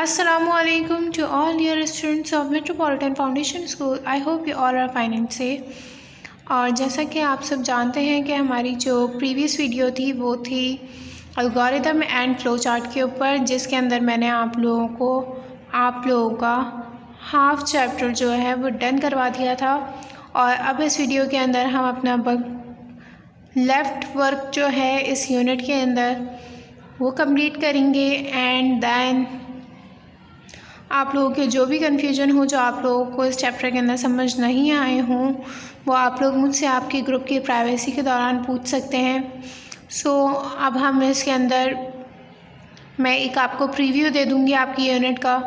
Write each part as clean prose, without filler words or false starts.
Assalamualaikum to all dear students of Metropolitan Foundation School. I hope you all are fine and safe. और जैसा कि आप सब जानते हैं कि हमारी जो प्रीवियस वीडियो थी वो थी एल्गोरिथम एंड फ्लो चार्ट के ऊपर, जिसके अंदर मैंने आप लोगों का हाफ चैप्टर जो है वो डन करवा दिया था। और अब इस वीडियो के अंदर हम अपना लेफ़्ट वर्क जो है इस यूनिट के अंदर वो कंप्लीट करेंगे। एंड देन आप लोगों के जो भी कन्फ्यूजन हो, जो आप लोगों को इस चैप्टर के अंदर समझ नहीं आए हों, वो आप लोग मुझसे आपके ग्रुप की प्राइवेसी के दौरान पूछ सकते हैं। अब हम इसके अंदर मैं एक आपको प्रीव्यू दे दूँगी आपकी यूनिट का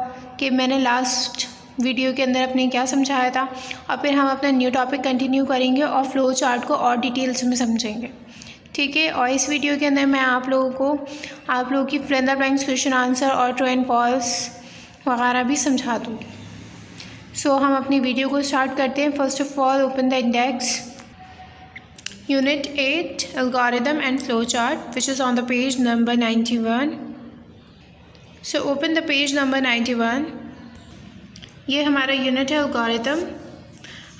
कि मैंने लास्ट वीडियो के अंदर अपने क्या समझाया था, और फिर हम अपना न्यू टॉपिक कंटिन्यू करेंगे और फ्लो चार्ट को और डिटेल्स में समझेंगे, ठीक है। और इस वीडियो के अंदर मैं आप लोगों की fill in the blanks question answer और ट्रू एंड फॉल्स वगैरह भी समझा दूँगी। हम अपनी वीडियो को स्टार्ट करते हैं। First of all open the index unit 8 algorithm and flow chart which is on the page number 91। Open the page number 91। ये हमारा यूनिट है एल्गोरिथम।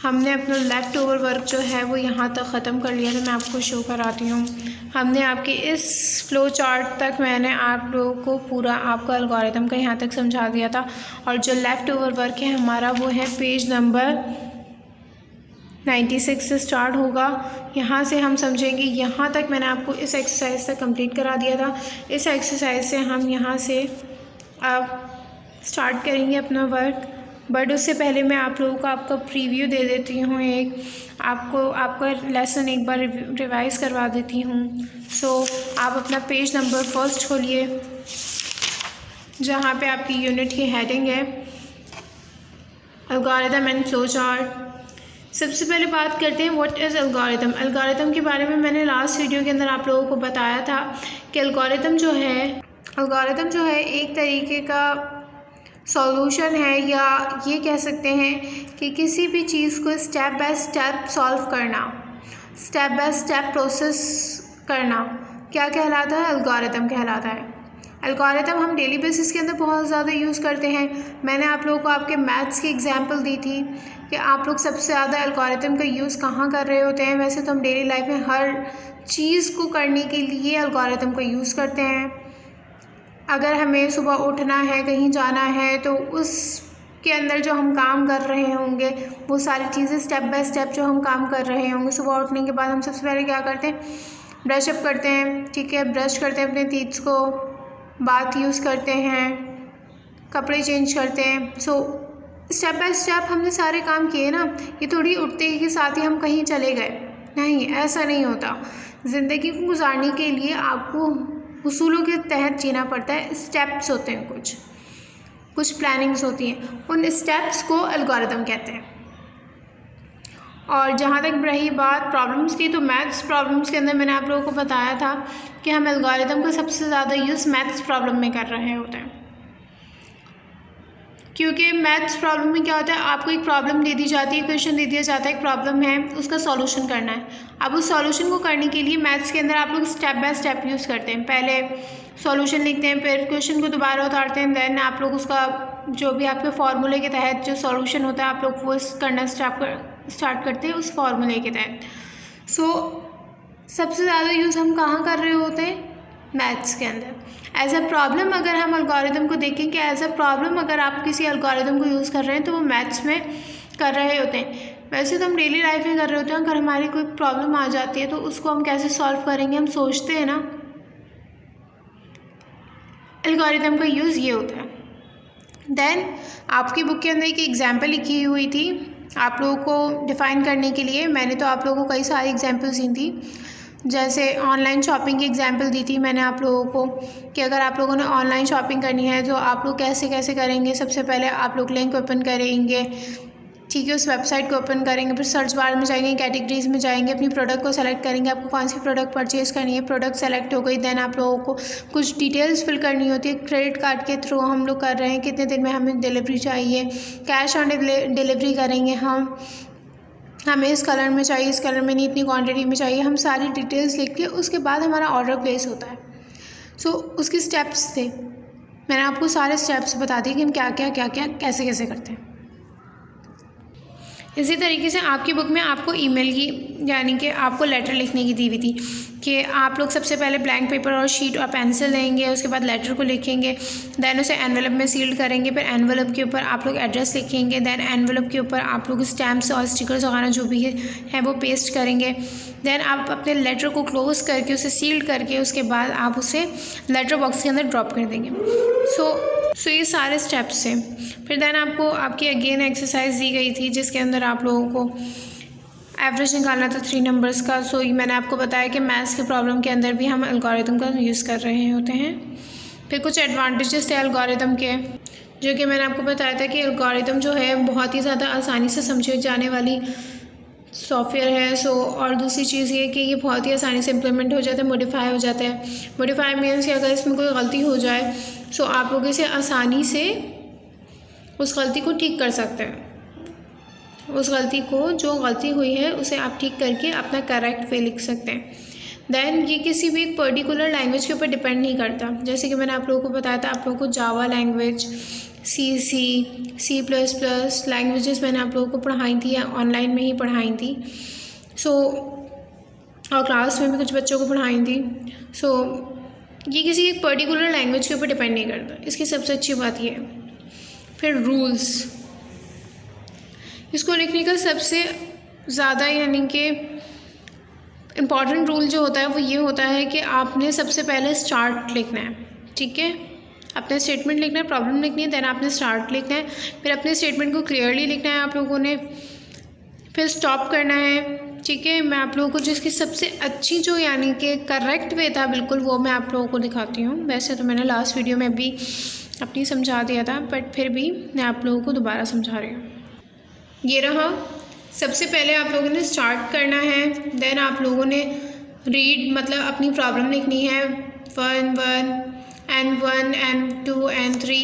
हमने अपना लेफ़्ट ओवर वर्क जो है वो यहाँ तक ख़त्म कर लिया था। मैं आपको शो कराती हूँ। हमने आपके इस फ्लो चार्ट तक मैंने आप लोगों को पूरा आपका एल्गोरिथम का यहाँ तक समझा दिया था। और जो लेफ़्ट ओवर वर्क है हमारा वो है पेज नंबर 96 से स्टार्ट होगा। यहाँ से हम समझेंगे। यहाँ तक मैंने आपको इस एक्सरसाइज तक कंप्लीट करा दिया था। इस एक्सरसाइज से हम यहाँ से अब स्टार्ट करेंगे अपना वर्क। बट उससे पहले मैं आप लोगों को आपका प्रीव्यू दे देती हूँ। आपका लेसन एक बार रिवाइज़ करवा देती हूँ। आप अपना पेज नंबर फर्स्ट खोलिए, जहाँ पे आपकी यूनिट की हेडिंग है एल्गोरिथम एंड फ्लो चार्ट। सबसे पहले बात करते हैं व्हाट इज़ एल्गोरिथम। एल्गोरिथम के बारे में मैंने लास्ट वीडियो के अंदर आप लोगों को बताया था कि एल्गोरिथम जो है एक तरीके का सॉल्यूशन है, या ये कह सकते हैं कि किसी भी चीज़ को स्टेप बाय स्टेप सॉल्व करना, स्टेप बाय स्टेप प्रोसेस करना क्या कहलाता है? एल्गोरिथम कहलाता है। एल्गोरिथम हम डेली बेसिस के अंदर बहुत ज़्यादा यूज़ करते हैं। मैंने आप लोगों को आपके मैथ्स की एग्जांपल दी थी कि आप लोग सबसे ज़्यादा एल्गोरिथम का यूज़ कहाँ कर रहे होते हैं। वैसे तो हम डेली लाइफ में हर चीज़ को करने के लिए एल्गोरिथम का यूज़ करते हैं। अगर हमें सुबह उठना है, कहीं जाना है, तो उसके अंदर जो हम काम कर रहे होंगे वो सारी चीज़ें स्टेप बाय स्टेप जो हम काम कर रहे होंगे। सुबह उठने के बाद हम सबसे पहले क्या करते हैं? ब्रशअप करते हैं, ठीक है। ब्रश करते हैं अपने टीथ को, बाथ यूज़ करते हैं, कपड़े चेंज करते हैं। स्टेप बाय स्टेप हमने सारे काम किए ना। ये थोड़ी उठते के साथ ही हम कहीं चले गए, नहीं, ऐसा नहीं होता। ज़िंदगी को गुजारने के लिए आपको उसूलों के तहत जीना पड़ता है। स्टेप्स होते हैं, कुछ प्लानिंग्स होती हैं। उन स्टेप्स को एल्गोरिथम कहते हैं। और जहाँ तक रही बात प्रॉब्लम्स की, तो मैथ्स प्रॉब्लम्स के अंदर मैंने आप लोगों को बताया था कि हम एल्गोरिथम का सबसे ज़्यादा यूज़ मैथ्स प्रॉब्लम में कर रहे होते हैं। क्योंकि मैथ्स प्रॉब्लम में क्या होता है, आपको एक प्रॉब्लम दे दी जाती है, क्वेश्चन दे दिया जाता है, एक प्रॉब्लम है, उसका सॉल्यूशन करना है। अब उस सॉल्यूशन को करने के लिए मैथ्स के अंदर आप लोग स्टेप बाय स्टेप यूज़ करते हैं। पहले सॉल्यूशन लिखते हैं, फिर क्वेश्चन को दोबारा उतारते हैं, देन आप लोग उसका जो भी आपके फार्मूले के तहत जो सॉल्यूशन होता है आप लोग वो करना स्टार्ट करते हैं उस फार्मूले के तहत। सबसे ज़्यादा यूज़ हम कहाँ कर रहे होते हैं? मैथ्स के अंदर। एज अ प्रॉब्लम अगर हम एल्गोरिथम को देखें कि एज अ प्रॉब्लम अगर आप किसी एल्गोरिथम को यूज़ कर रहे हैं तो वो मैथ्स में कर रहे होते हैं। वैसे तो हम डेली लाइफ में कर रहे होते हैं। अगर हमारी कोई प्रॉब्लम आ जाती है तो उसको हम कैसे सॉल्व करेंगे, हम सोचते हैं ना। एल्गोरिथम का यूज़ ये होता है। देन आपकी बुक के अंदर एक एग्जाम्पल लिखी हुई थी आप लोगों को डिफ़ाइन करने के लिए। मैंने तो आप लोगों को कई सारी एग्जाम्पल्स दी थी। जैसे ऑनलाइन शॉपिंग की एग्जांपल दी थी मैंने आप लोगों को कि अगर आप लोगों ने ऑनलाइन शॉपिंग करनी है तो आप लोग कैसे कैसे करेंगे। सबसे पहले आप लोग लिंक ओपन करेंगे, ठीक है, उस वेबसाइट को ओपन करेंगे, फिर सर्च बार में जाएंगे, कैटेगरीज़ में जाएंगे, अपनी प्रोडक्ट को सेलेक्ट करेंगे, आपको कौन सी प्रोडक्ट परचेज़ करनी है। प्रोडक्ट सेलेक्ट हो गई, देन आप लोगों को कुछ डिटेल्स फिल करनी होती है। क्रेडिट कार्ड के थ्रू हम लोग कर रहे हैं, कितने दिन में हमें डिलीवरी चाहिए, कैश ऑन डिलीवरी करेंगे हमें इस कलर में चाहिए, इस कलर में नहीं, इतनी क्वांटिटी में चाहिए। हम सारी डिटेल्स लिख के उसके बाद हमारा ऑर्डर प्लेस होता है। उसके स्टेप्स थे। मैंने आपको सारे स्टेप्स बता दिए कि हम क्या क्या कैसे कैसे करते हैं। इसी तरीके से आपकी बुक में आपको ईमेल की यानी कि आपको लेटर लिखने की दी हुई थी कि आप लोग सबसे पहले ब्लैंक पेपर और शीट और पेंसिल लेंगे, उसके बाद लेटर को लिखेंगे, देन उसे एनवेलप में सील्ड करेंगे, फिर एनवेलप के ऊपर आप लोग एड्रेस लिखेंगे, देन एनवेलप के ऊपर आप लोग स्टैम्प्स और स्टिकर्स वगैरह जो भी है वो पेस्ट करेंगे। देन आप अपने लेटर को क्लोज करके उसे सील्ड करके उसके बाद आप उसे लेटर बॉक्स के अंदर ड्रॉप कर देंगे। सो ये सारे स्टेप्स हैं। फिर देन आपको आपकी अगेन एक्सरसाइज दी गई थी जिसके अंदर आप लोगों को एवरेज निकालना था 3 नंबर्स का। सो ये मैंने आपको बताया कि मैथ्स के प्रॉब्लम के अंदर भी हम एल्गोरिथम का यूज़ कर रहे होते हैं। फिर कुछ एडवांटेजेस थे एल्गोरिथम के जो कि मैंने आपको बताया था कि एल्गोरिथम जो है बहुत ही ज़्यादा आसानी से समझी जाने वाली सॉफ्टवेयर है। सो और दूसरी चीज़ ये कि ये बहुत ही आसानी से इम्प्लीमेंट हो जाता है, मॉडिफाई हो जाता है। मॉडिफाई मीन्स कि अगर इसमें कोई गलती हो जाए सो आप लोग इसे आसानी से उस गलती को ठीक कर सकते हैं। उस गलती को जो गलती हुई है उसे आप ठीक करके अपना करेक्ट वे लिख सकते हैं। देन ये किसी भी एक पर्टिकुलर लैंग्वेज के ऊपर डिपेंड नहीं करता। जैसे कि मैंने आप लोगों को बताया था, आप लोगों को जावा लैंग्वेज, C++ लैंग्वेजेस मैंने आप लोगों को पढ़ाई थी या ऑनलाइन में ही पढ़ाई थी। सो और क्लास में भी कुछ बच्चों को पढ़ाई थी। सो ये किसी एक पर्टिकुलर लैंग्वेज के ऊपर डिपेंड नहीं करता, इसकी सबसे अच्छी बात ये है। फिर रूल्स, इसको लिखने का सबसे ज़्यादा यानी कि इम्पॉर्टेंट रूल जो होता है वो ये होता है कि आपने सबसे पहले स्टार्ट लिखना है, ठीक है। अपने स्टेटमेंट लिखना है, प्रॉब्लम लिखनी है, देन आपने स्टार्ट लिखना है, फिर अपने स्टेटमेंट को क्लियरली लिखना है आप लोगों ने, फिर स्टॉप करना है, ठीक है। मैं आप लोगों को जिसकी सबसे अच्छी जो यानी कि करेक्ट वे था बिल्कुल वो मैं आप लोगों को दिखाती हूँ। वैसे तो मैंने लास्ट वीडियो में भी अपनी समझा दिया था बट फिर भी मैं आप लोगों को दोबारा समझा रही हूँ। ये रहा, सबसे पहले आप लोगों ने स्टार्ट करना है, देन आप लोगों ने रीड मतलब अपनी प्रॉब्लम लिखनी है 1 N1 N2 N3,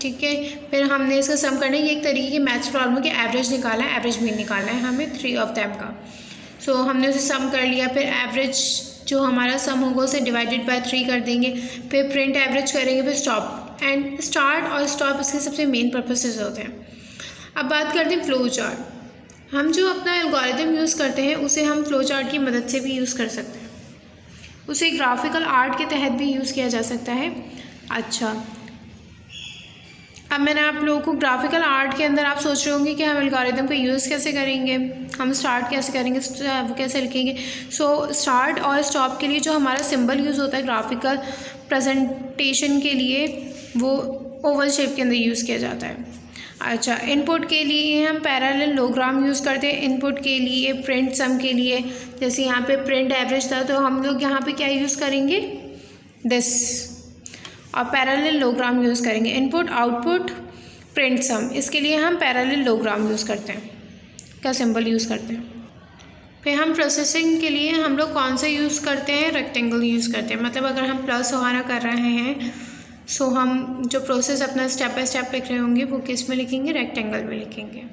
ठीक है। फिर हमने इसका सम करना है। ये एक तरीके की मैथ्स प्रॉब्लम की एवरेज निकालना है, एवरेज मीन निकालना है हमें 3 ऑफ दैम का। सो हमने उसे सम कर लिया, फिर एवरेज जो हमारा सम होगा उसे डिवाइडेड बाय 3 कर देंगे, फिर प्रिंट एवरेज करेंगे, फिर स्टॉप। एंड स्टार्ट और स्टॉप इसके सबसे मेन पर्पसेस होते हैं। अब बात करते हैं फ्लो चार्ट। हम जो अपना एल्गोरिथम यूज़ करते हैं उसे हम फ्लो चार्ट की मदद से भी यूज़ कर सकते हैं, उसे ग्राफिकल आर्ट के तहत भी यूज़ किया जा सकता है। अच्छा, अब मैंने आप लोगों को ग्राफिकल आर्ट के अंदर आप सोच रहे होंगे कि हम एल्गोरिथम का यूज़ कैसे करेंगे, हम स्टार्ट कैसे करेंगे, वो कैसे लिखेंगे। सो स्टार्ट और स्टॉप के लिए जो हमारा सिंबल यूज़ होता है ग्राफिकल प्रेजेंटेशन के लिए वो ओवल शेप के अंदर यूज़ किया जाता है। अच्छा, इनपुट के लिए हम पैरेललोग्राम यूज़ करते हैं, इनपुट के लिए प्रिंट सम के लिए जैसे यहाँ पे प्रिंट एवरेज था तो हम लोग यहाँ पे क्या यूज़ करेंगे दिस, और पैरेललोग्राम यूज़ करेंगे। इनपुट आउटपुट प्रिंट सम, इसके लिए हम पैरेललोग्राम यूज़ करते हैं का सिंबल यूज़ करते हैं। फिर हम प्रोसेसिंग के लिए हम लोग कौन सा यूज़ करते हैं, रेक्टेंगल यूज़ करते हैं। मतलब अगर हम प्लस वगैरह कर रहे हैं सो हम जो प्रोसेस अपना स्टेप बाय स्टेप लिख रहे होंगे वो किस में लिखेंगे, रेक्टेंगल में लिखेंगे,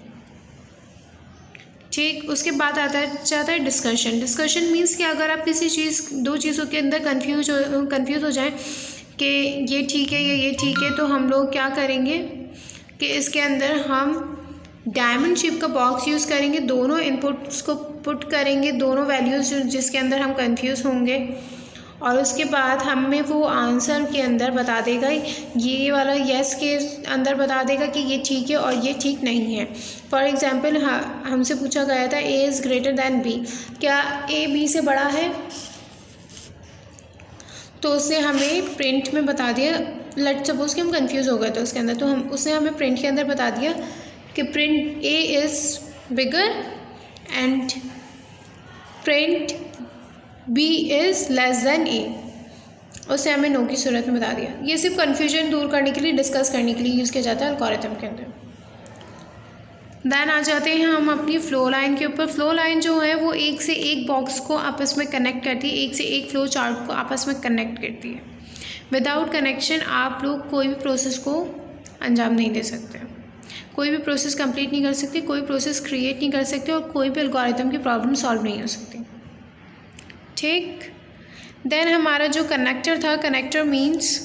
ठीक। उसके बाद आता है डिस्कशन। डिस्कशन मीन्स कि अगर आप किसी चीज़ दो चीज़ों के अंदर कंफ्यूज हो जाए कि ये ठीक है या ये ठीक है, तो हम लोग क्या करेंगे कि इसके अंदर हम डायमंड शेप का बॉक्स यूज़ करेंगे, दोनों इनपुट्स को पुट करेंगे, दोनों वैल्यूज़ जिसके अंदर हम कंफ्यूज होंगे, और उसके बाद हमें वो आंसर के अंदर बता देगा, ये वाला येस के अंदर बता देगा कि ये ठीक है और ये ठीक नहीं है। फॉर एग्ज़ाम्पल हमसे पूछा गया था A is greater then B, क्या A B से बड़ा है, तो उसे हमें प्रिंट में बता दिया। लेट सपोज कि हम कंफ्यूज हो गए थे उसके अंदर, तो उसने हमें प्रिंट के अंदर बता दिया कि print A is bigger and print B is less than A, उससे हमें नो की सूरत में बता दिया। ये सिर्फ कन्फ्यूजन दूर करने के लिए, डिस्कस करने के लिए यूज़ किया जाता है एल्गोरिथम के अंदर। देन आ जाते हैं हम अपनी फ्लो लाइन के ऊपर। फ्लो लाइन जो है वो एक से एक बॉक्स को आपस में कनेक्ट करती है, एक से एक फ्लो चार्ट को आपस में कनेक्ट करती है। विदाउट कनेक्शन आप लोग कोई भी प्रोसेस को अंजाम नहीं दे सकते, कोई भी प्रोसेस कंप्लीट नहीं कर सकते, कोई प्रोसेस क्रिएट नहीं कर सकते, और कोई भी एल्गोरिथम की प्रॉब्लम सॉल्व नहीं हो सकती, ठीक। देन हमारा जो कनेक्टर था, कनेक्टर मीन्स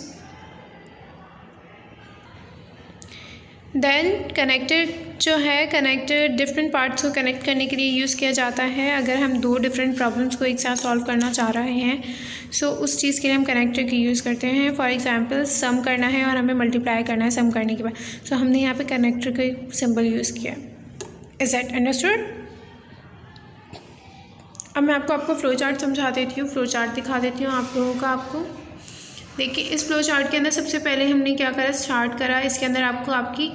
देन कनेक्टर जो है, कनेक्टर डिफरेंट पार्ट्स को कनेक्ट करने के लिए यूज़ किया जाता है। अगर हम दो डिफरेंट प्रॉब्लम्स को एक साथ सॉल्व करना चाह रहे हैं सो उस चीज़ के लिए हम कनेक्टर की यूज़ करते हैं। फॉर एग्जांपल सम करना है और हमें मल्टीप्लाई करना है सम करने के बाद, सो हमने यहाँ पे कनेक्टर का सिंबल यूज़ किया। Is that understood? अब मैं आपको फ्लो चार्ट समझा देती हूँ, फ्लो चार्ट दिखा देती हूँ आप लोगों का। आपको देखिए इस फ्लो चार्ट के अंदर सबसे पहले हमने क्या करा, स्टार्ट करा। इसके अंदर आपको आपकी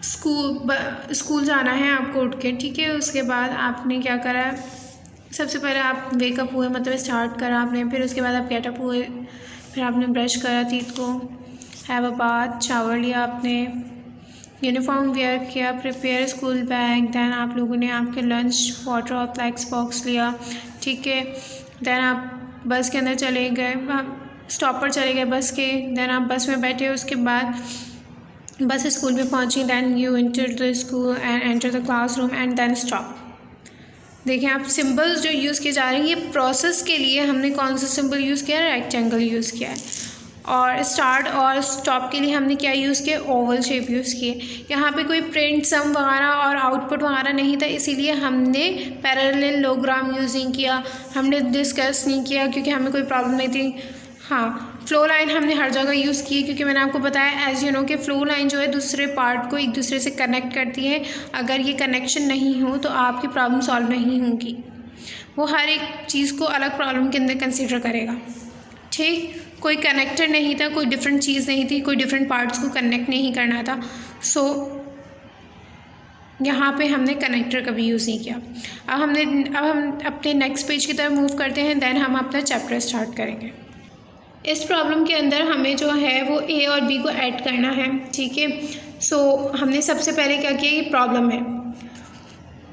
स्कूल जाना है आपको उठ के, ठीक है। उसके बाद आपने क्या करा, सबसे पहले आप वेकअप हुए, मतलब स्टार्ट करा आपने। फिर उसके बाद आप गेटअप हुए, फिर आपने ब्रश करा टीथ को, हैव अ बाथ, शावर लिया आपने, यूनिफॉर्म वेयर किया, प्रिपेयर स्कूल बैग। दैन आप लोगों ने आपके लंच वाटर और फ्लैक्स बॉक्स लिया, ठीक है। दैन आप बस के अंदर चले गए, स्टॉप पर चले गए बस के। दैन आप बस में बैठे, उसके बाद बस स्कूल में पहुंची। Then you enter the school and enter the classroom and then stop. देखिए आप सिंबल्स जो यूज़ किए जा रहे हैं, ये प्रोसेस के लिए हमने कौन सा सिंबल यूज़ किया है, रेक्टेंगल यूज़ किया है। और स्टार्ट और स्टॉप के लिए हमने क्या यूज़ किया, ओवल शेप यूज़ किए। यहाँ पे कोई प्रिंट सम वगैरह और आउटपुट वगैरह नहीं था, इसीलिए हमने पैरेललोग्राम यूज़ नहीं किया, हमने डिस्कस नहीं किया क्योंकि हमें कोई प्रॉब्लम नहीं थी। हाँ, फ्लो लाइन हमने हर जगह यूज़ की क्योंकि मैंने आपको बताया एज यू नो कि फ्लो लाइन जो है दूसरे पार्ट को एक दूसरे से कनेक्ट करती है। अगर ये कनेक्शन नहीं हो तो आपकी प्रॉब्लम सॉल्व नहीं होगी, वो हर एक चीज़ को अलग प्रॉब्लम के अंदर कंसीडर करेगा, ठीक। कोई कनेक्टर नहीं था, कोई डिफरेंट चीज़ नहीं थी, कोई डिफरेंट पार्ट्स को कनेक्ट नहीं करना था। सो यहाँ पे हमने कनेक्टर का भी यूज़ नहीं किया। अब हम अपने नेक्स्ट पेज की तरफ मूव करते हैं। दैन हम अपना चैप्टर स्टार्ट करेंगे। इस प्रॉब्लम के अंदर हमें जो है वो ए और बी को ऐड करना है, ठीक है। सो हमने सबसे पहले क्या किया, ये प्रॉब्लम है।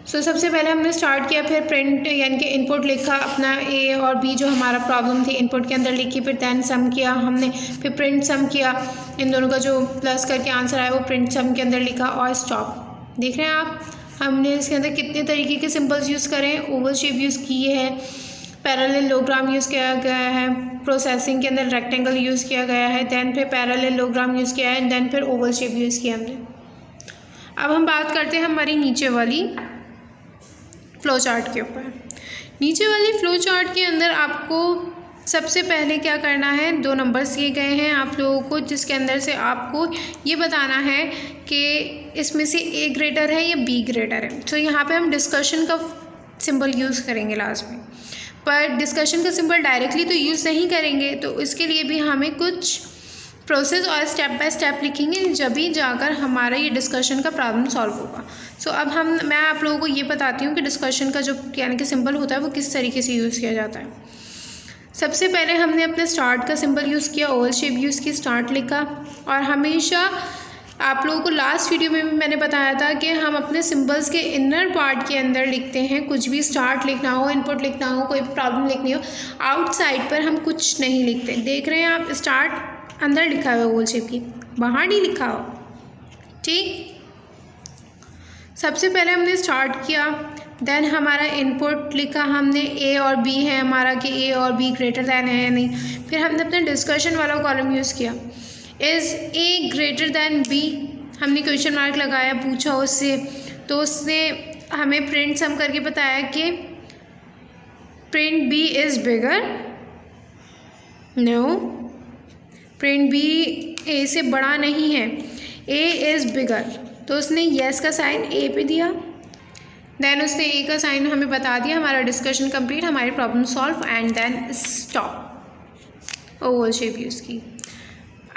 सो सबसे पहले हमने स्टार्ट किया, फिर प्रिंट यानी कि इनपुट लिखा अपना ए और बी जो हमारा प्रॉब्लम थी इनपुट के अंदर लिखी, फिर दैन सम किया हमने, फिर प्रिंट सम किया, इन दोनों का जो प्लस करके आंसर आया वो प्रिंट सम के अंदर लिखा और स्टॉप। देख रहे हैं आप, हमने इसके अंदर कितने तरीके के सिंबल्स यूज़ करें, ओवल शेप यूज़ की है, पैरेललोग्राम यूज़ किया गया है, प्रोसेसिंग के अंदर रेक्टेंगल यूज़ किया गया है, दैन फिर पैरेललोग्राम यूज़ किया है, दैन फिर ओवल शेप यूज़ किया हमने। अब हम बात करते हैं हमारी नीचे वाली फ़्लो चार्ट के ऊपर। नीचे वाली फ़्लो चार्ट के अंदर आपको सबसे पहले क्या करना है, दो नंबर्स दिए गए हैं आप लोगों को, जिसके अंदर से आपको ये बताना है कि इसमें से ए ग्रेटर है या बी ग्रेटर है। तो यहाँ पे हम डिस्कशन का सिंबल यूज़ करेंगे लास्ट में, पर डिस्कशन का सिंबल डायरेक्टली तो यूज़ नहीं करेंगे, तो इसके लिए भी हमें कुछ प्रोसेस और स्टेप बाय स्टेप लिखेंगे, जब भी जाकर हमारा ये डिस्कशन का प्रॉब्लम सॉल्व होगा। सो अब मैं आप लोगों को ये बताती हूँ कि डिस्कशन का जो यानी कि सिंबल होता है वो किस तरीके से यूज़ किया जाता है। सबसे पहले हमने अपने स्टार्ट का सिंबल यूज़ किया, ओवल शेप यूज़ की, स्टार्ट लिखा। और हमेशा आप लोगों को लास्ट वीडियो में भी मैंने बताया था कि हम अपने सिंबल्स के इनर पार्ट के अंदर लिखते हैं, कुछ भी स्टार्ट लिखना हो, इनपुट लिखना हो, कोई प्रॉब्लम लिखनी हो, आउटसाइड पर हम कुछ नहीं लिखते। देख रहे हैं आप, स्टार्ट अंदर लिखा हुआ है ओवल शेप की, बाहर नहीं लिखा हो, ठीक। सबसे पहले हमने स्टार्ट किया, देन हमारा इनपुट लिखा हमने, ए और बी है हमारा कि ए और बी ग्रेटर दैन है या नहीं। फिर हमने अपना डिस्कशन वाला कॉलम यूज़ किया, is a greater than B, हमने क्वेश्चन मार्क लगाया, पूछा उससे, तो उसने हमें प्रिंट सम करके बताया कि print B is bigger, no, print B A से बड़ा नहीं है, ए इज़ बिगर, तो उसने येस का साइन ए पे दिया, देन उसने ए का साइन हमें बता दिया, हमारा डिस्कशन कंप्लीट, हमारी problem solve, and then stop, oval shape use की।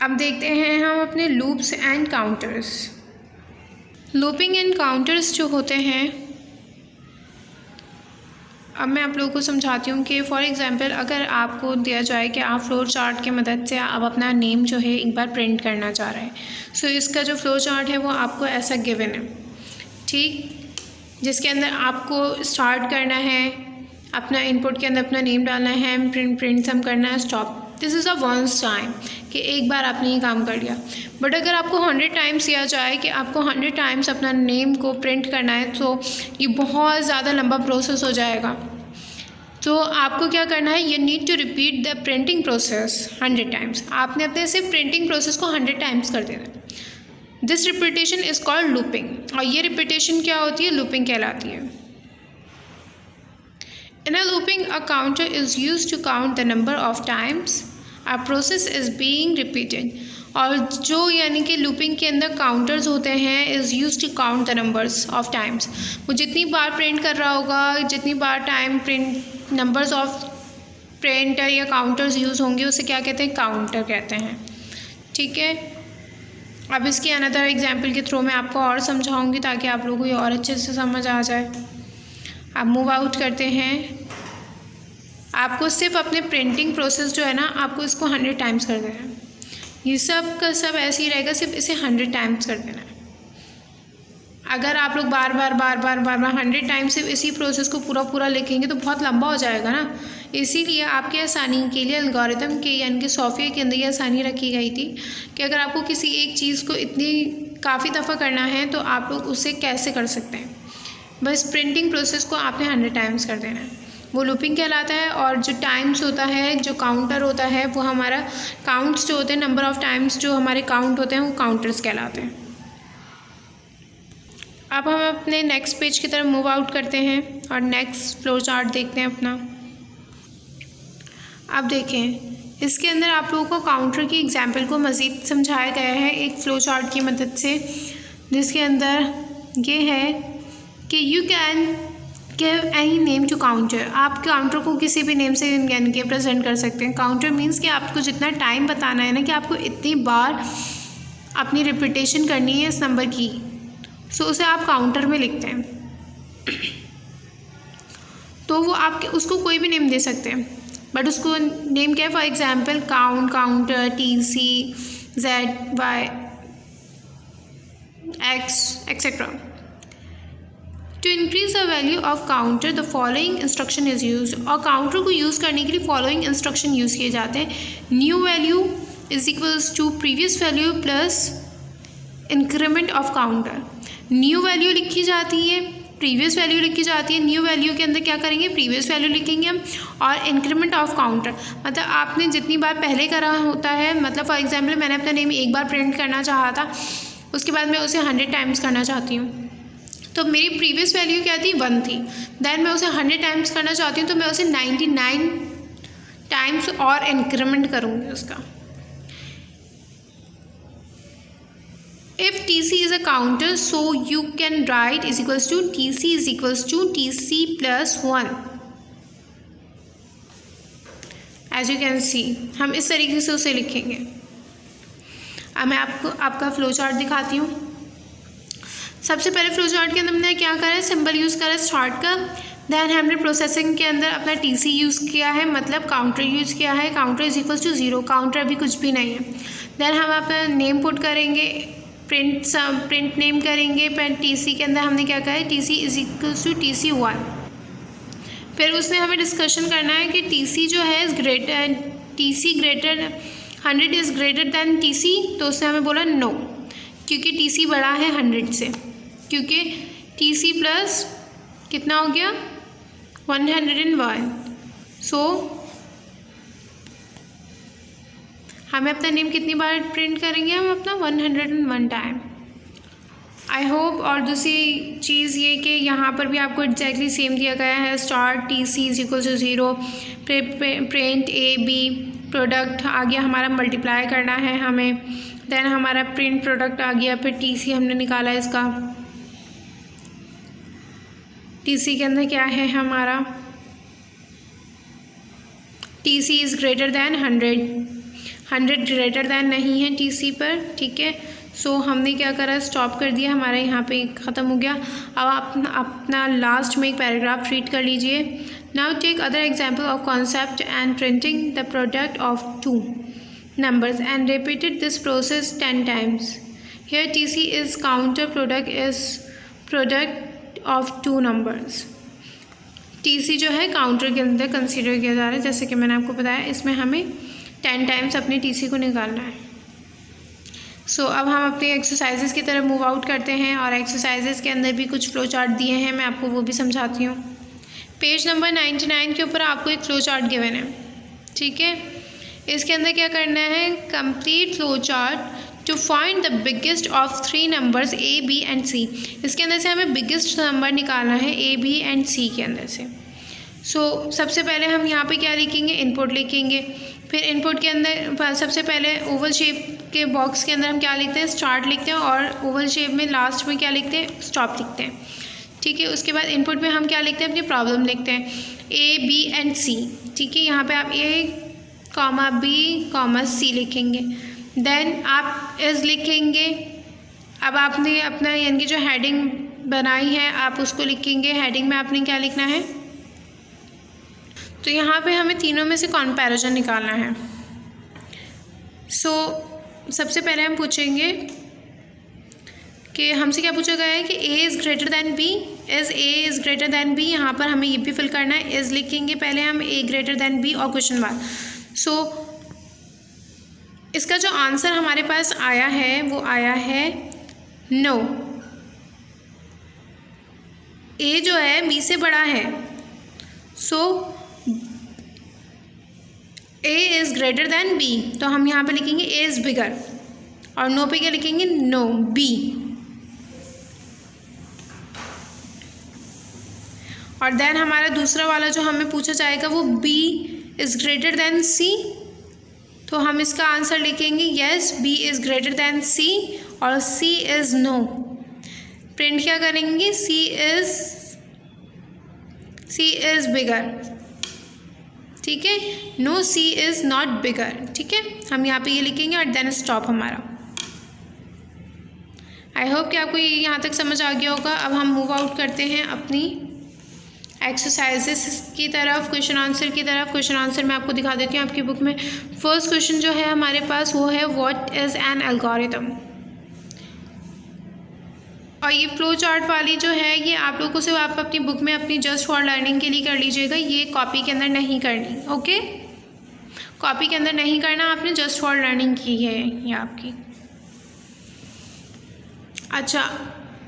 अब देखते हैं हम अपने loops and counters. Looping and counters जो होते हैं, अब मैं आप लोगों को समझाती हूँ कि फॉर एग्जांपल अगर आपको दिया जाए कि आप फ्लो चार्ट की मदद से आप अपना नेम जो है एक बार प्रिंट करना चाह रहे हैं, सो इसका जो फ्लो चार्ट है वो आपको ऐसा गिवन है, ठीक, जिसके अंदर आपको स्टार्ट करना है, अपना इनपुट के अंदर अपना नेम डालना है, प्रिंट सम करना है, stop. This is a once time कि एक बार आपने ये काम कर लिया। बट अगर आपको 100 टाइम्स दिया जाए कि आपको 100 टाइम्स अपना नेम को प्रिंट करना है, तो ये बहुत ज़्यादा लंबा प्रोसेस हो जाएगा। तो आपको क्या करना है, you need to repeat the printing process 100 times. आपने अपने से प्रिंटिंग प्रोसेस को 100 टाइम्स कर देना। This repetition is called looping, और ये रिपीटेशन क्या होती है, लूपिंग कहलाती है। In a looping a counter is use to count the number of times a process is being repeated, और जो यानी कि लूपिंग के अंदर काउंटर्स होते हैं is use to count the numbers of times, वो जितनी बार प्रिंट कर रहा होगा, जितनी बार time print numbers of printer या काउंटर्स यूज़ होंगे उसे क्या कहते हैं, काउंटर कहते हैं। ठीक है, अब इसकी अनदर एग्जांपल के थ्रू मैं आपको और समझाऊंगी ताकि आप लोगों को ये और अच्छे से समझ आ जाए। आप मूव आउट करते हैं, आपको सिर्फ अपने प्रिंटिंग प्रोसेस जो है ना, आपको इसको 100 टाइम्स कर देना है। ये सब का सब ऐसे ही रहेगा, सिर्फ इसे 100 टाइम्स कर देना है। अगर आप लोग बार बार 100 टाइम्स सिर्फ इसी प्रोसेस को पूरा लिखेंगे तो बहुत लंबा हो जाएगा ना। इसीलिए आपकी आसानी के लिए एल्गोरिथम के यानी कि सॉफ्टवेयर के अंदर ये आसानी रखी गई थी कि अगर आपको किसी एक चीज़ को इतनी काफ़ी दफ़ा करना है तो आप लोग उसे कैसे कर सकते हैं। बस प्रिंटिंग प्रोसेस को आपने 100 टाइम्स कर देना है, वो लूपिंग कहलाता है। और जो टाइम्स होता है, जो काउंटर होता है, वो हमारा काउंट्स जो होते हैं, नंबर ऑफ़ टाइम्स जो हमारे काउंट होते हैं वो काउंटर्स कहलाते हैं। अब हम अपने नेक्स्ट पेज की तरफ मूव आउट करते हैं और नेक्स्ट फ्लो चार्ट देखते हैं अपना। अब देखें, इसके अंदर आप लोगों को काउंटर की एग्जाम्पल को मज़ीद समझाया गया है एक फ़्लो चार्ट की मदद से, जिसके अंदर ये है कि you can give any name to counter. आप काउंटर को किसी भी नेम से यानी कि प्रेजेंट कर सकते हैं। काउंटर मीन्स कि आपको जितना टाइम बताना है ना, कि आपको इतनी बार अपनी रिपीटेशन करनी है इस नंबर की, सो उसे आप काउंटर में लिखते हैं। तो वो आप उसको कोई भी नेम दे सकते हैं, बट उसको नेम क्या है, for example count, counter, TC, Z, Y, X, etcetera. To increase the value of counter the following instruction is use. और काउंटर को यूज़ करने के लिए फॉलोइंग इंस्ट्रक्शन यूज़ किए जाते हैं। New value is equals to previous value plus increment of counter. New value लिखी जाती है, प्रीवियस वैल्यू लिखी जाती है। न्यू वैल्यू के अंदर क्या करेंगे, प्रीवियस वैल्यू लिखेंगे हम, और इंक्रीमेंट ऑफ काउंटर मतलब आपने जितनी बार पहले करा होता है, मतलब फॉर एग्जांपल मैंने अपना नेम एक बार प्रिंट करना चाहा था, उसके बाद मैं उसे 100 टाइम्स करना चाहती हूँ, तो मेरी प्रीवियस वैल्यू क्या थी, 1 थी। देन मैं उसे 100 टाइम्स करना चाहती हूँ तो मैं उसे 99 टाइम्स और इंक्रीमेंट करूँगी उसका। If TC is a counter, so you can write is equals to TC is equals to TC plus 1. As you can see, हम इस तरीके से उसे लिखेंगे। अब मैं आपको आपका फ्लो चार्ट दिखाती हूँ। सबसे पहले फ्लो चार्ट के अंदर हमने क्या करा है, सिंबल यूज़ करा है स्टार्ट का। देन हमने प्रोसेसिंग के अंदर अपना TC यूज़ किया है, मतलब काउंटर यूज़ किया है। Counter is equals to 0, counter अभी कुछ भी नहीं है। देन हम अपना नेम पुट करेंगे, प्रिंट नेम करेंगे। पर TC के अंदर हमने क्या कहा है, TC is equals to TC1। फिर उसमें हमें डिस्कशन करना है कि TC जो है TC greater 100 is greater then TC, तो उसने हमें बोला नो, क्योंकि TC बड़ा है 100 से, क्योंकि TC प्लस कितना हो गया 101। सो हमें अपना नेम कितनी बार प्रिंट करेंगे, हम अपना 101 टाइम। I hope. और दूसरी चीज़ ये कि यहाँ पर भी आपको एग्जैक्टली सेम दिया गया है, start TC is equal to 0, print AB product आ गया, हमारा मल्टीप्लाई करना है हमें। देन हमारा प्रिंट प्रोडक्ट आ गया, फिर TC हमने निकाला इसका। TC के अंदर क्या है हमारा, TC is greater then 100 greater than नहीं है TC पर, ठीक है। सो हमने क्या करा, स्टॉप कर दिया, हमारा यहाँ पे ख़त्म हो गया। अब आप अपना लास्ट में एक पैराग्राफ रीड कर लीजिए। Now take other example of concept and printing the product of 2 numbers and repeated this process 10 times. Here TC is counter, product is product of 2 numbers. TC जो है काउंटर के अंदर consider किया जा रहा है, जैसे कि मैंने आपको बताया। इसमें हमें 10 टाइम्स अपने TC को निकालना है। सो अब हम अपने एक्सरसाइजेस की तरफ मूव आउट करते हैं, और एक्सरसाइजेस के अंदर भी कुछ फ्लो चार्ट दिए हैं, मैं आपको वो भी समझाती हूँ। पेज नंबर 99 के ऊपर आपको एक फ्लो चार्ट गिवन है, ठीक है। इसके अंदर क्या करना है, complete flow chart to find the biggest of 3 numbers A, B and C। इसके अंदर से हमें बिगेस्ट नंबर निकालना है A, B एंड C के अंदर से। सबसे पहले हम यहाँ पे क्या लिखेंगे, इनपुट लिखेंगे। फिर इनपुट के अंदर सबसे पहले ओवल शेप के बॉक्स के अंदर हम क्या लिखते हैं, स्टार्ट लिखते हैं, और ओवल शेप में लास्ट में क्या लिखते हैं, स्टॉप लिखते हैं। ठीक है, उसके बाद इनपुट में हम क्या लिखते हैं, अपनी प्रॉब्लम लिखते हैं A, B एंड C। ठीक है, यहाँ पे आप A, B, C लिखेंगे। देन आप इज़ लिखेंगे। अब आपने अपना यानी कि जो हेडिंग बनाई है आप उसको लिखेंगे। हेडिंग में आपने क्या लिखना है, तो यहाँ पे हमें तीनों में से कंपैरिजन निकालना है। सबसे पहले हम पूछेंगे कि हमसे क्या पूछा गया है कि A is greater then B, is A is greater then B। यहाँ पर हमें ये भी फिल करना है, इज़ लिखेंगे पहले हम A ग्रेटर दैन B और क्वेश्चन मार्क। इसका जो आंसर हमारे पास आया है वो आया है नो। A जो है B से बड़ा है, A is greater then B, तो हम यहाँ पे लिखेंगे A इज़ बिगर, और नो पे क्या लिखेंगे, नो, B। और देन हमारा दूसरा वाला जो हमें पूछा जाएगा वो B is greater than C, तो हम इसका आंसर लिखेंगे yes, B is greater than C, और C इज़ नो। प्रिंट क्या करेंगे, C इज़ बिगर। ठीक है, no, C is not bigger. ठीक है, हम यहाँ पे ये लिखेंगे और देन स्टॉप हमारा। आई होप कि आपको ये यहाँ तक समझ आ गया होगा। अब हम मूव आउट करते हैं अपनी एक्सरसाइजेस की तरफ, क्वेश्चन आंसर की तरफ। क्वेश्चन आंसर मैं आपको दिखा देती हूँ आपकी बुक में। फर्स्ट क्वेश्चन जो है हमारे पास वो है व्हाट इज़ एन एल्गोरिथम, और ये फ्लो चार्ट वाली जो है ये आप लोगों से आप अपनी बुक में अपनी जस्ट फॉर लर्निंग के लिए कर लीजिएगा, ये कॉपी के अंदर नहीं करनी। ओके, कॉपी के अंदर नहीं करना, आपने जस्ट फॉर लर्निंग की है ये आपकी। अच्छा,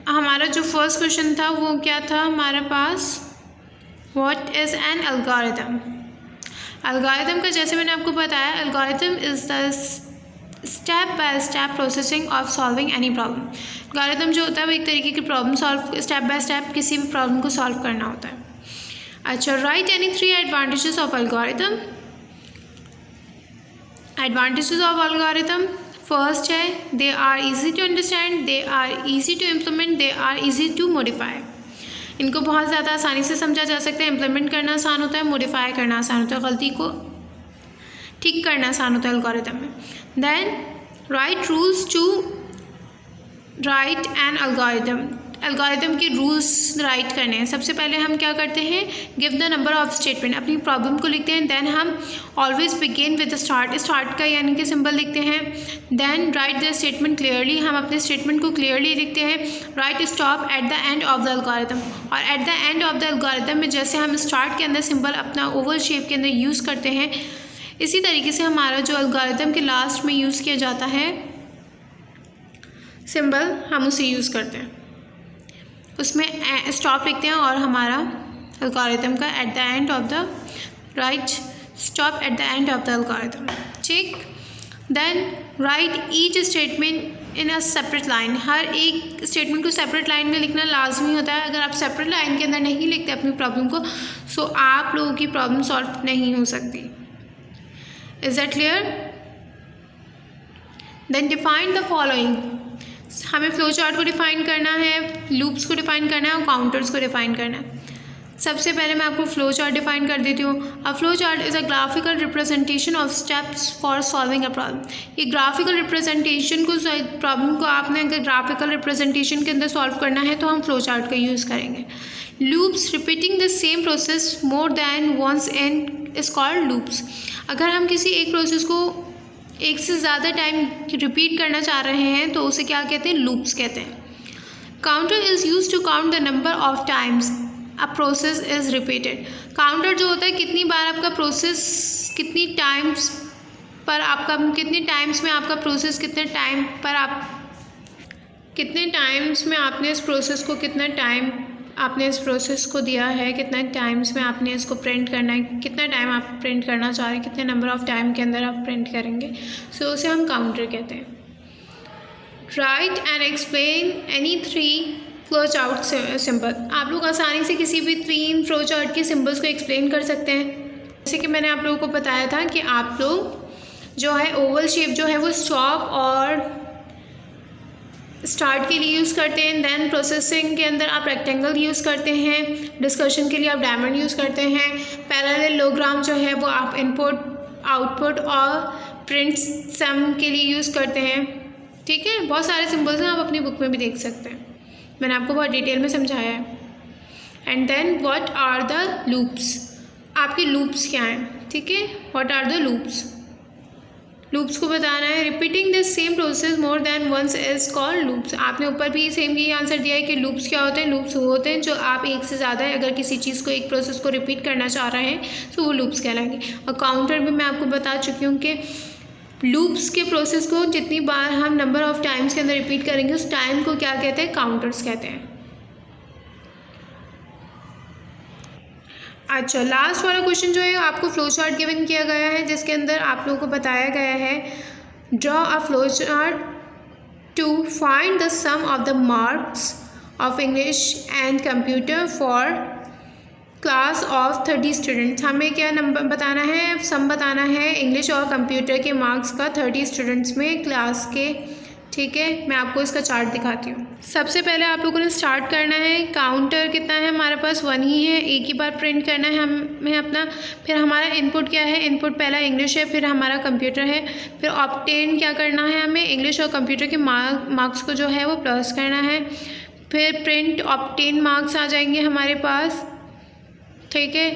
हमारा जो फर्स्ट क्वेश्चन था वो क्या था हमारे पास, what is an algorithm. Algorithm का जैसे मैंने आपको बताया, algorithm is the step by step processing of solving any problem. Algorithm जो होता है वो एक तरीके की problem solve, step by step किसी भी प्रॉब्लम को सॉल्व करना होता है। अच्छा, right any 3 advantages of algorithm. Advantages of algorithm, first है they are easy to understand, they are easy to implement, they are easy to modify. इनको बहुत ज़्यादा आसानी से समझा जा सकता है। इम्प्लीमेंट करना आसान होता है, मॉडिफाई करना आसान होता है, गलती को ठीक करना आसान होता है एल्गोरिथम में। Then write rules to write an algorithm. Algorithm के रूल्स राइट करने हैं। सबसे पहले हम क्या करते हैं, give the number of statement, अपनी प्रॉब्लम को लिखते हैं। देन हम always begin with start, start का यानी कि सिंबल लिखते हैं। Then write the statement clearly, हम अपने स्टेटमेंट को क्लियरली लिखते हैं। Write stop at the end of the algorithm, और at the end of the algorithm में जैसे हम स्टार्ट के अंदर सिंबल अपना ओवल शेप के अंदर यूज़ करते हैं, इसी तरीके से हमारा जो एल्गोरिथम के लास्ट में यूज़ किया जाता है सिंबल, हम उसे यूज़ करते हैं। उसमें स्टॉप लिखते हैं और हमारा एल्गोरिथम का at the end of the right stop at the end of the algorithm. ठीक, then write each statement in a separate line. हर एक स्टेटमेंट को सेपरेट लाइन में लिखना लाजमी होता है। अगर आप सेपरेट लाइन के अंदर नहीं लिखते अपनी प्रॉब्लम को, सो आप लोगों की प्रॉब्लम सॉल्व नहीं हो सकती। Is that clear? Then define the following. हमें फ्लो चार्ट को डिफाइन करना है, लूप्स को डिफाइन करना है और काउंटर्स को डिफाइन करना है। सबसे पहले मैं आपको फ्लो चार्ट डिफाइन कर देती हूँ। अ flow chart is a graphical representation of steps for solving a problem. ये ग्राफिकल रिप्रेजेंटेशन को, प्रॉब्लम को आपने अगर ग्राफिकल रिप्रेजेंटेशन के अंदर सॉल्व करना है तो हम फ्लो चार्ट का यूज़ करेंगे। Loops, repeating the same process more than once in is called loops. अगर हम किसी एक प्रोसेस को एक से ज़्यादा टाइम रिपीट करना चाह रहे हैं तो उसे क्या कहते हैं, लूप्स कहते हैं। Counter is use to count the number of times a process is repeated. Counter जो होता है कितनी बार आपका प्रोसेस, कितनी टाइम्स पर आपका, कितने टाइम्स में आपका प्रोसेस, कितने टाइम पर आप, कितने टाइम्स में आपने इस प्रोसेस को, कितना टाइम आपने इस प्रोसेस को दिया है, कितना टाइम्स में आपने इसको प्रिंट करना है, कितना टाइम आप प्रिंट करना चाह रहे हैं, कितने नंबर ऑफ टाइम के अंदर आप प्रिंट करेंगे, सो उसे हम काउंटर कहते हैं। Right and explain any 3 flow chart symbol. आप लोग आसानी से किसी भी 3 फ्लो चार्ट के सिंबल्स को एक्सप्लेन कर सकते हैं। जैसे कि मैंने आप लोगों को बताया था कि आप लोग जो है ओवल शेप जो है वो स्टॉप और स्टार्ट के लिए यूज़ करते हैं, देन प्रोसेसिंग के अंदर आप रेक्टेंगल यूज़ करते हैं, डिस्कशन के लिए आप डायमंड यूज़ करते हैं, पैरेललोग्राम जो है वो आप इनपुट आउटपुट और प्रिंट सम के लिए यूज़ करते हैं। ठीक है, बहुत सारे सिंबल्स हैं, आप अपनी बुक में भी देख सकते हैं, मैंने आपको बहुत डिटेल में समझाया है। And then what are the loops, आपके लूप्स क्या हैं। ठीक है, what are the loops, loops को बताना है। Repeating this same process more than once is called loops. आपने ऊपर भी सेम यही आंसर दिया है कि लूप्स क्या होते हैं। लूप्स वो होते हैं जो आप एक से ज़्यादा अगर किसी चीज़ को एक प्रोसेस को रिपीट करना चाह रहे हैं तो वो लूप्स कहलाएंगे। और काउंटर भी मैं आपको बता चुकी हूँ कि लूप्स के प्रोसेस को जितनी बार हम नंबर ऑफ टाइम्स के अंदर रिपीट करेंगे उस टाइम को क्या कहते हैं, काउंटर्स कहते हैं। अच्छा, लास्ट वाला क्वेश्चन जो है आपको फ्लो चार्ट गिवन किया गया है जिसके अंदर आप लोगों को बताया गया है draw a flow chart to find the sum of the marks of English and computer for class of 30 students. हमें क्या नंबर बताना है, सम बताना है इंग्लिश और कंप्यूटर के मार्क्स का 30 स्टूडेंट्स में क्लास के। ठीक है, मैं आपको इसका चार्ट दिखाती हूँ। सबसे पहले आप लोगों ने स्टार्ट करना है, काउंटर कितना है हमारे पास 1 ही है, एक ही बार प्रिंट करना है हमें अपना। फिर हमारा इनपुट क्या है, इनपुट पहला इंग्लिश है, फिर हमारा कंप्यूटर है। फिर ऑब्टेन क्या करना है, हमें इंग्लिश और कंप्यूटर के मार्क्स को जो है वो प्लस करना है। फिर प्रिंट ऑब्टेन मार्क्स आ जाएंगे हमारे पास। ठीक है,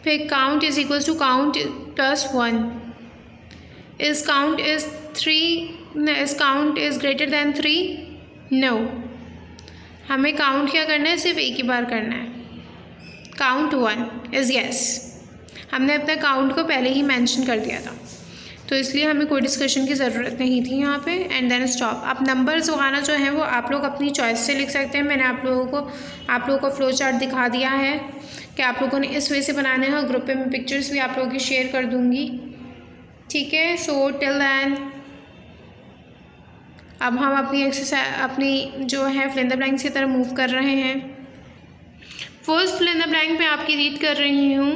फिर count is equals to count plus 1। Is count is 3, is count is greater than 3, no. हमें काउंट क्या करना है, सिर्फ एक ही बार करना है। काउंट 1 इज़ येस, हमने अपना काउंट को पहले ही मेंशन कर दिया था तो इसलिए हमें कोई डिस्कशन की ज़रूरत नहीं थी यहाँ पे। And then stop. अब नंबर्स वगैरह जो हैं वो आप लोग अपनी चॉइस से लिख सकते हैं। मैंने आप लोगों को फ्लो चार्ट दिखा दिया है कि आप लोगों ने इस वे से बनाने हैं और ग्रुप में पिक्चर्स भी आप लोगों की शेयर कर दूँगी। ठीक है, सो टिल दैन अब हम अपनी एक्सरसाइज अपनी जो है फिल इन द ब्लैंक्स की तरफ मूव कर रहे हैं। First fill in the blank में आपकी रीड कर रही हूँ।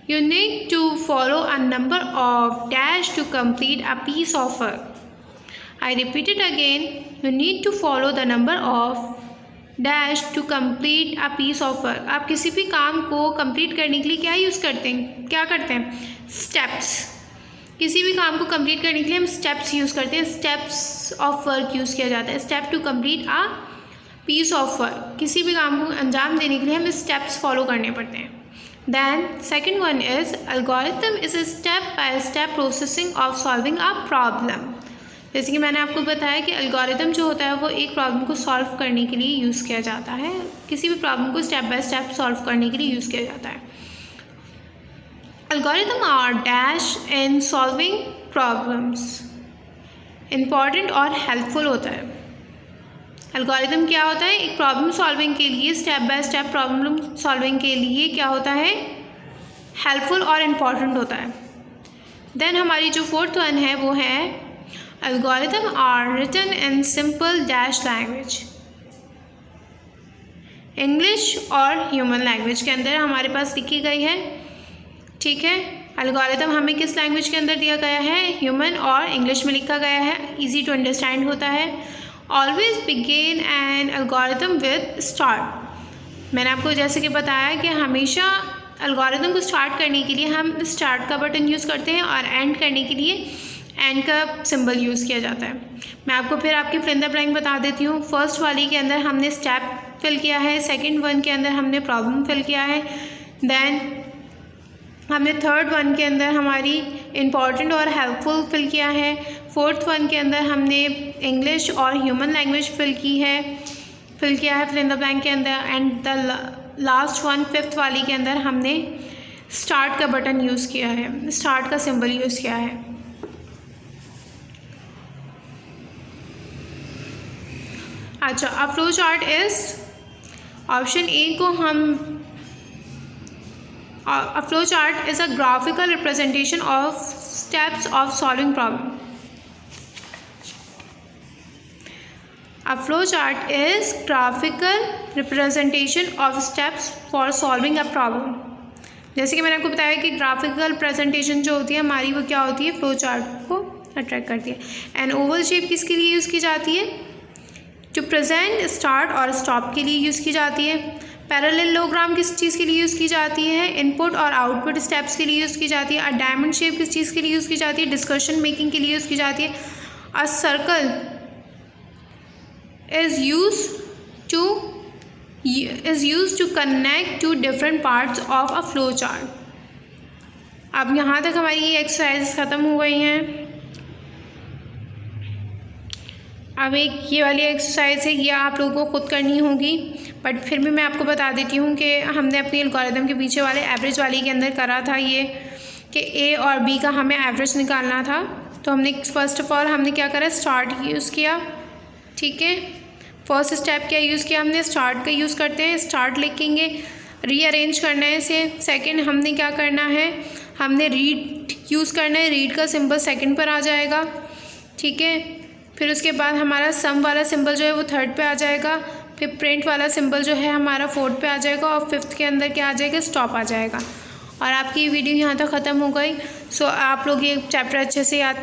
You need to follow a number of dash to complete a piece of work. I repeat it again. You need to follow the number of dash to complete a piece of work. आप किसी भी काम को complete करने के लिए क्या use करते हैं, क्या करते हैं, steps। किसी भी काम को complete करने के लिए हम steps यूज़ करते हैं, steps of work यूज़ किया जाता है। step to complete a piece of work, किसी भी काम को अंजाम देने के लिए हमें steps follow करने पड़ते हैं। Then second one is algorithm is a step by step processing of solving a problem। जैसे कि मैंने आपको बताया कि algorithm जो होता है वो एक प्रॉब्लम को सॉल्व करने के लिए यूज़ किया जाता है, किसी भी प्रॉब्लम को स्टेप बाय स्टेप सॉल्व करने के लिए यूज़ किया जाता है। algorithm are dash in solving problems, important और helpful होता है। एल्गोरिथम क्या होता है, एक प्रॉब्लम सॉल्विंग के लिए, step by step problem solving के लिए क्या होता है, हेल्पफुल और इम्पॉर्टेंट होता है। देन हमारी जो फोर्थ वन है वो है algorithm are written in simple dash language. English और ह्यूमन लैंग्वेज के अंदर हमारे पास लिखी गई है। ठीक है, एल्गोरिथम हमें किस लैंग्वेज के अंदर दिया गया है, ह्यूमन और इंग्लिश में लिखा गया है, ईजी टू अंडरस्टैंड होता है। Always begin an algorithm with start. मैंने आपको जैसे कि बताया कि हमेशा एल्गोरिथम को स्टार्ट करने के लिए हम स्टार्ट का बटन यूज़ करते हैं और एंड करने के लिए एंड का सिंबल यूज़ किया जाता है। मैं आपको फिर आपकी फिल इन द ब्लैंक बता देती हूँ। फर्स्ट वाली के अंदर हमने स्टेप फिल किया है, सेकंड वन के अंदर हमने प्रॉब्लम फिल किया है, देन हमने थर्ड वन के अंदर हमारी इम्पॉर्टेंट और हेल्पफुल फिल किया है, फोर्थ वन के अंदर हमने इंग्लिश और ह्यूमन लैंग्वेज फिल किया है फिल इन द ब्लैंक के अंदर, and the last one fifth वाली के अंदर हमने स्टार्ट का बटन यूज़ किया है, स्टार्ट का सिंबल यूज़ किया है। अच्छा, अब flow chart is option A को हम A flow chart is a graphical representation of steps of solving problem. A flow chart is graphical representation of steps for solving a problem. जैसे कि मैंने आपको बताया कि ग्राफिकल प्रेजेंटेशन जो होती है हमारी वो क्या होती है, फ्लो चार्ट को अट्रैक्ट करती है। एंड ओवल शेप किसके लिए यूज़ की जाती है, टू प्रेजेंट स्टार्ट और स्टॉप के लिए यूज़ की जाती है। पैरेललोग्राम किस चीज़ के लिए यूज़ की जाती है, इनपुट और आउटपुट स्टेप्स के लिए यूज़ की जाती है। अ डायमंड शेप किस चीज़ के लिए यूज़ की जाती है, डिस्कशन मेकिंग के लिए यूज़ की जाती है। A circle is use to connect to different parts of a flow chart. अब यहाँ तक हमारी ये एक्सरसाइज ख़त्म हो गई हैं। अब एक ये वाली एक्सरसाइज है, ये आप लोगों को खुद करनी होगी, बट फिर भी मैं आपको बता देती हूँ कि हमने अपनी एल्गोरिथम के पीछे वाले एवरेज वाली के अंदर करा था ये कि ए और बी का हमें एवरेज निकालना था। तो हमने फर्स्ट ऑफ ऑल हमने क्या करा, स्टार्ट यूज़ किया, ठीक है। फर्स्ट स्टेप क्या यूज़ किया हमने, स्टार्ट का यूज़ करते हैं, स्टार्ट लिखेंगे, रीअरेंज करना है इसे। सेकंड हमने क्या करना है, हमने रीड यूज़ करना है, रीड का सिंबल सेकंड पर आ जाएगा, ठीक है। फिर उसके बाद हमारा सम वाला सिंबल जो है वो थर्ड पे आ जाएगा, फिर प्रिंट वाला सिंबल जो है हमारा फोर्थ पे आ जाएगा, और फिफ्थ के अंदर क्या आ जाएगा, स्टॉप आ जाएगा। और आपकी ये वीडियो यहाँ तक ख़त्म हो गई। सो आप लोग ये चैप्टर अच्छे से याद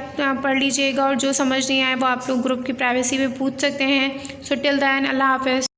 पढ़ लीजिएगा, और जो समझ नहीं आए वो आप लोग ग्रुप की प्राइवेसी पे पूछ सकते हैं। सो टिल देन अल्लाह हाफ़िज़।